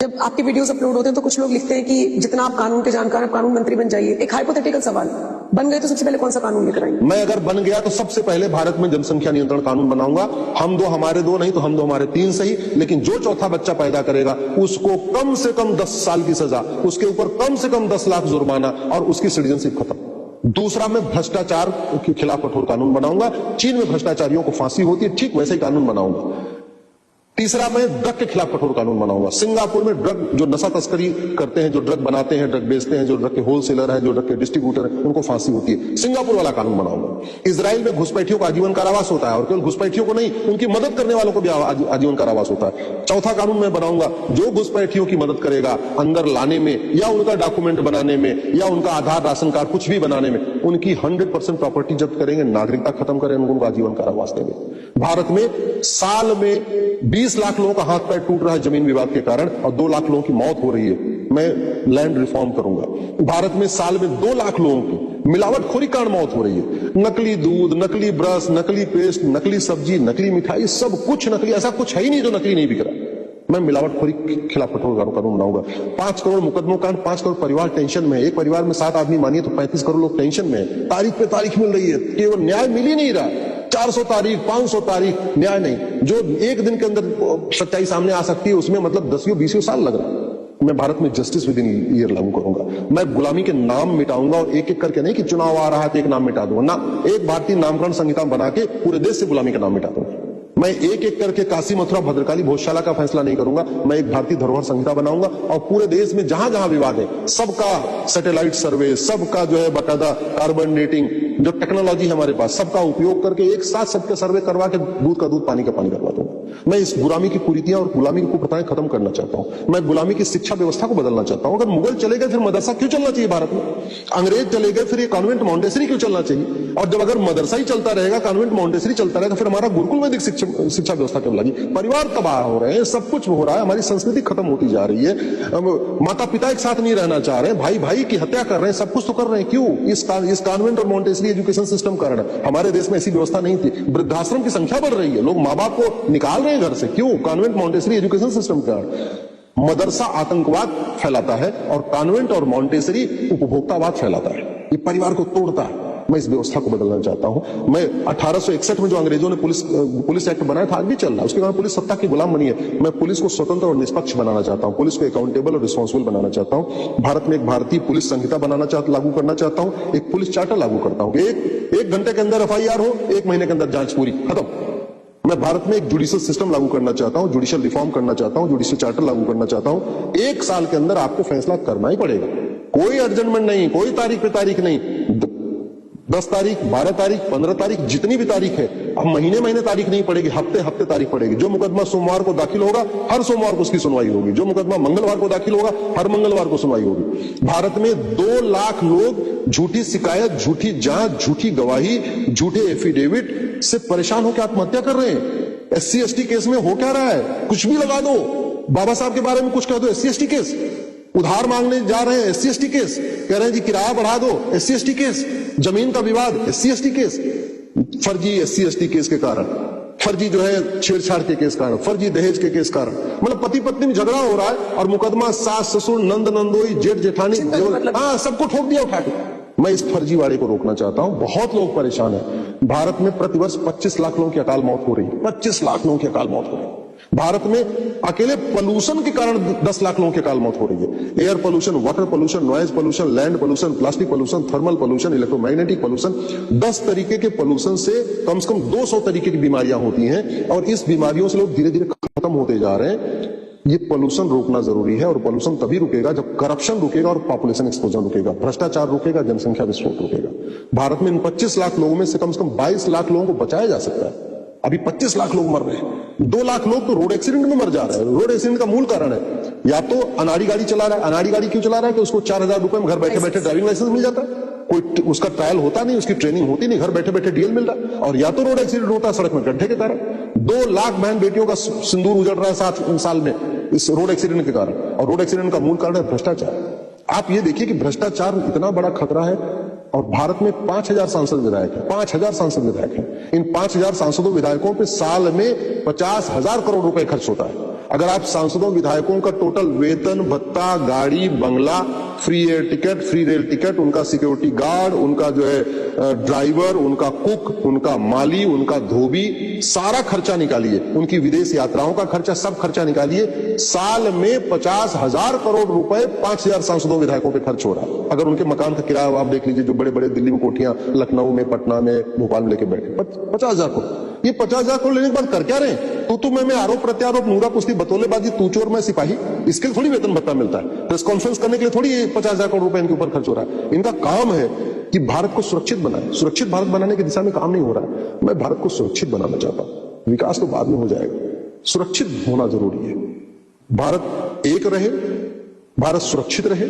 जब आपके videos upload होते हैं तो कुछ लोग लिखते हैं कि जितना आप कानून के जानकार हैं, कानून मंत्री बन जाइए। एक हाइपोथेटिकल सवाल, बन गए तो सबसे पहले कौन सा कानून लेकर आएंगे? मैं अगर बन गया तो सबसे पहले भारत में जनसंख्या नियंत्रण कानून बनाऊंगा। हम दो हमारे दो नहीं तो हम दो हमारे तीन सही, लेकिन जो चौथा बच्चा पैदा करेगा उसको कम से कम 10 साल की सजा, उसके ऊपर कम से कम 10 लाख जुर्माना और उसकी सिटीजनशिप खत्म। दूसरा, मैं भ्रष्टाचार के खिलाफ कठोर कानून बनाऊंगा। चीन में भ्रष्टाचारियों को फांसी होती है, ठीक वैसे ही कानून बनाऊंगा। तीसरा, मैं ड्रग के खिलाफ कठोर कानून बनाऊंगा। सिंगापुर में ड्रग जो नशा तस्करी करते हैं, जो ड्रग बनाते हैं, ड्रग बेचते हैं, जो ड्रग के होलसेलर है, जो ड्रग के डिस्ट्रीब्यूटर है, उनको फांसी होती है। सिंगापुर वाला कानून बनाऊंगा। इजराइल में घुसपैठियों का आजीवन कारावास होता है, और केवल घुसपैठियों को नहीं, उनकी मदद करने वालों को भी आजीवन कारावास होता है। चौथा कानून मैं बनाऊंगा, जो घुसपैठियों की मदद करेगा अंदर लाने में या उनका डॉक्यूमेंट बनाने में या उनका आधार राशन कार्ड कुछ भी बनाने में, उनकी 100% प्रॉपर्टी जब्त करेंगे, नागरिकता खत्म करेंगे, उनको आजीवन कारावास देंगे। भारत में साल में 20 लाख लोगों का हाथ पैर टूट रहा है जमीन विवाद के कारण, और 2 लाख लोगों की मौत हो रही है। मैं लैंड रिफॉर्म करूंगा। भारत में साल में 2 लाख लोगों की मिलावटखोरी कारण मौत हो रही है। नकली दूध, नकली ब्रश, नकली पेस्ट, नकली सब्जी, नकली मिठाई, सब कुछ नकली। ऐसा कुछ है ही नहीं जो नकली नहीं बिक रहा। मैं मिलावटखोरी के खिलाफ कठोर कानून बनाऊंगा। 5 करोड़ मुकदमों का 5 करोड़ परिवार टेंशन में है। एक परिवार में 7 आदमी मानिए तो 35 करोड़ लोग टेंशन में है। तारीख पे तारीख मिल रही है, केवल न्याय मिल ही नहीं रहा। 400 तारीख, 500 तारीख, न्याय नहीं। जो एक दिन के अंदर सच्चाई सामने आ सकती है, उसमें मतलब 10-20 साल लग रहा है। मैं भारत में जस्टिस विद इन ईयर लागू करूंगा। मैं गुलामी के नाम मिटाऊंगा, और एक एक करके नहीं कि चुनाव आ रहा है तो एक नाम मिटा दूंगा ना। एक भारतीय नामकरण संहिता बना के पूरे देश से गुलामी का नाम मिटा दूंगा। मैं एक एक करके काशी, मथुरा, भद्रकाली, भोजशाला का फैसला नहीं करूंगा। मैं एक भारतीय धरोहर संहिता बनाऊंगा, और पूरे देश में जहां जहां विवाद है सबका सैटेलाइट सर्वे, सबका जो है बकायदा कार्बन डेटिंग, जो टेक्नोलॉजी है हमारे पास, सबका उपयोग करके एक साथ सबके सर्वे करवा के दूध का दूध, पानी का पानी करवा दूंगा। मैं इस गुलामी की कुरीतियां और गुलामी की कुप्रथाएं खत्म करना चाहता हूं। मैं गुलामी की शिक्षा व्यवस्था को बदलना चाहता हूं। अगर मुगल चले गए फिर मदरसा क्यों चलना चाहिए भारत में? अंग्रेज चले गए फिर ये कॉन्वेंट मॉन्टेसरी क्यों चलना चाहिए? और जब अगर मदरसा ही चलता रहेगा, कॉन्वेंट मॉन्टेसरी चलता रहेगा, फिर हमारा गुरुकुल वैदिक शिक्षा व्यवस्था क्यों लगी? परिवार तबाह हो रहे हैं, सब कुछ हो रहा है, हमारी संस्कृति खत्म होती जा रही है। माता पिता एक साथ नहीं रहना चाह रहे हैं, भाई भाई की हत्या कर रहे हैं, सब कुछ तो कर रहे हैं। क्यों? इस कॉन्वेंट और मॉन्टेसरी एजुकेशन सिस्टम कारण। हमारे देश में ऐसी व्यवस्था नहीं थी। वृद्धाश्रम की संख्या बढ़ रही है, लोग माँ बाप को निकाल रहे हैं घर से। क्यों? कॉन्वेंट मॉन्टेसरी एजुकेशन सिस्टम का। मदरसा आतंकवाद फैलाता है और कॉन्वेंट और मॉन्टेसरी उपभोक्तावाद फैलाता है। ये परिवार को तोड़ता है। मैं इस व्यवस्था को बदलना चाहता हूं। मैं 1861 में जो अंग्रेजों ने पुलिस एक्ट बनाया था, आज भी चल रहा है। उसके कारण पुलिस सत्ता की गुलाम बनी है। मैं पुलिस को स्वतंत्र और निष्पक्ष बनाना चाहता हूं। पुलिस को अकाउंटेबल और रिस्पॉन्सिबल बनाना चाहता हूं। भारत में एक भारतीय पुलिस संहिता लागू करना चाहता हूं। एक पुलिस चार्टर लागू करता हूं। एक घंटे के अंदर FIR हो, 1 महीने के अंदर जांच पूरी, खत्म। मैं भारत में एक जुडिशियल सिस्टम लागू करना चाहता हूं, जुडिशियल रिफॉर्म करना चाहता हूं, जुडिशियल चार्टर लागू करना चाहता हूं। 1 साल के अंदर आपको फैसला करना ही पड़ेगा। कोई एडजमेंट नहीं, कोई तारीख पे तारीख नहीं। 10 तारीख, 12 तारीख, 15 तारीख, जितनी भी तारीख है। अब महीने तारीख नहीं पड़ेगी, हफ्ते तारीख पड़ेगी। जो मुकदमा सोमवार को दाखिल होगा, हर सोमवार को उसकी सुनवाई होगी। जो मुकदमा मंगलवार को दाखिल होगा, हर मंगलवार को सुनवाई होगी। भारत में 2 लाख लोग झूठी शिकायत, झूठी जांच, झूठी गवाही, झूठे एफिडेविट से परेशान होकर आत्महत्या कर रहे हैं। SC ST केस में हो क्या रहा है? कुछ भी लगा दो, बाबा साहब के बारे में कुछ कह दो, SC ST केस। उधार मांगने जा रहे हैं, SC ST केस। कह रहे हैं जी किराया बढ़ा दो, SC ST केस। जमीन का विवाद, SC ST केस। फर्जी SC ST केस के कारण, फर्जी जो है छेड़छाड़ के केस कारण, फर्जी दहेज के केस कारण, मतलब पति पत्नी में झगड़ा हो रहा है और मुकदमा सास ससुर, नंद नंदोई, जेठ जेठानी, सबको ठोक दिया उठा के। मैं इस फर्जीवाड़े को रोकना चाहता हूं। बहुत लोग परेशान हैं। भारत में प्रतिवर्ष 25 लाख लोगों की अकाल मौत हो रही है। 25 लाख लोगों की अकाल मौत हो रही है। भारत में अकेले पोल्यूशन के कारण 10 लाख लोगों की अकाल मौत हो रही है। Air pollution, water pollution, noise pollution, land pollution, plastic pollution, thermal pollution, electromagnetic pollution. 10 तरीके के पोल्यूशन से कम 200 तरीके की बीमारियां होती हैं, और इस बीमारियों से लोग धीरे धीरे खत्म होते जा रहे हैं। ये पोल्यूशन रोकना जरूरी है, और पोल्यूशन तभी रुकेगा जब करप्शन रुकेगा और पॉपुलेशन एक्सपोजर रुकेगा, भ्रष्टाचार रुकेगा, जनसंख्या विस्फोट रुकेगा। भारत में इन 25 लाख लोगों में से कम 22 लाख लोगों को बचाया जा सकता है। अभी 25 लाख लोग मर रहे हैं। 2 लाख लोग तो रोड एक्सीडेंट में मर जा रहे हैं। रोड एक्सीडेंट का मूल कारण है या तो अनाड़ी गाड़ी चला रहा है। अनाड़ी गाड़ी क्यों चला रहा है? कि उसको 4000 रुपए में घर बैठे बैठे ड्राइविंग लाइसेंस मिल जाता है। कोई उसका ट्रायल होता नहीं, उसकी ट्रेनिंग होती नहीं, घर बैठे बैठे DL मिल रहा है। और या तो रोड एक्सीडेंट होता है सड़क में गड्ढे के कारण। 2 लाख बहन बेटियों का सिंदूर उजड़ रहा है 7 साल में इस रोड एक्सीडेंट के कारण। और रोड एक्सीडेंट का मूल कारण है भ्रष्टाचार। आप ये देखिए कि भ्रष्टाचार इतना बड़ा खतरा है, और भारत में 5000 सांसद विधायक हैं। 5000 सांसद विधायक हैं। इन 5000 सांसदों विधायकों पे साल में 50,000 करोड़ रुपए खर्च होता है। अगर आप सांसदों विधायकों का टोटल वेतन भत्ता, गाड़ी, बंगला, free air ticket, free rail ticket, उनका सिक्योरिटी गार्ड, उनका जो है ड्राइवर, उनका कुक, उनका माली, उनका धोबी, सारा खर्चा निकालिए, उनकी विदेश यात्राओं का खर्चा, सब खर्चा निकालिए, साल में 50,000 करोड़ रुपए 5,000 सांसदों विधायकों पे खर्च हो रहा है। अगर उनके मकान का किराया आप देख लीजिए, जो बड़े बड़े दिल्ली में कोठियां, लखनऊ में, पटना में, भोपाल में लेके बैठे, 50,000 करोड़। ये 50,000 करोड़ लेने के बाद कर क्या रहे? तू मैं आरोप प्रत्यारोप, नूरा कुश्ती, बतौलेबाजी, तू चोर मैं सिपाही, इसके लिए थोड़ी वेतन भत्ता मिलता है। प्रेस कॉन्फ्रेंस करने के लिए थोड़ी 50,000 करोड़ रुपए इनके ऊपर खर्च हो रहा है। इनका काम है कि भारत को सुरक्षित बनाए। सुरक्षित भारत बनाने की दिशा में काम नहीं हो रहा है। मैं भारत को सुरक्षित बनाना चाहता हूं। विकास तो बाद में हो जाएगा, सुरक्षित होना जरूरी है। भारत एक रहे, भारत सुरक्षित रहे,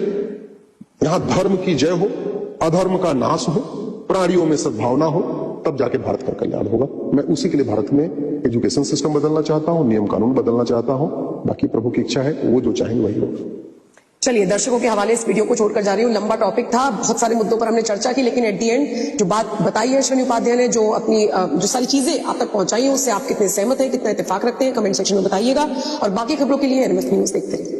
यहां धर्म की जय हो, अधर्म का नाश हो, प्राणियों में सद्भावना हो, तब जाके भारत का कल्याण होगा। मैं उसी के लिए भारत में एजुकेशन सिस्टम बदलना चाहता हूं, नियम कानून बदलना चाहता हूं। बाकी प्रभु की इच्छा है, वो जो चाहेंगे वही होगा। चलिए, दर्शकों के हवाले इस वीडियो को छोड़कर जा रही हूँ। लंबा टॉपिक था, बहुत सारे मुद्दों पर हमने चर्चा की, लेकिन एट दी एंड जो बात बताई है अश्विनी उपाध्याय ने, जो अपनी जो सारी चीजें आप तक पहुंचाई है, उससे आप कितने सहमत हैं, कितना इत्तेफाक रखते हैं, कमेंट सेक्शन में बताइएगा। और बाकी खबरों के लिए एनएमएस न्यूज देखते रहिए।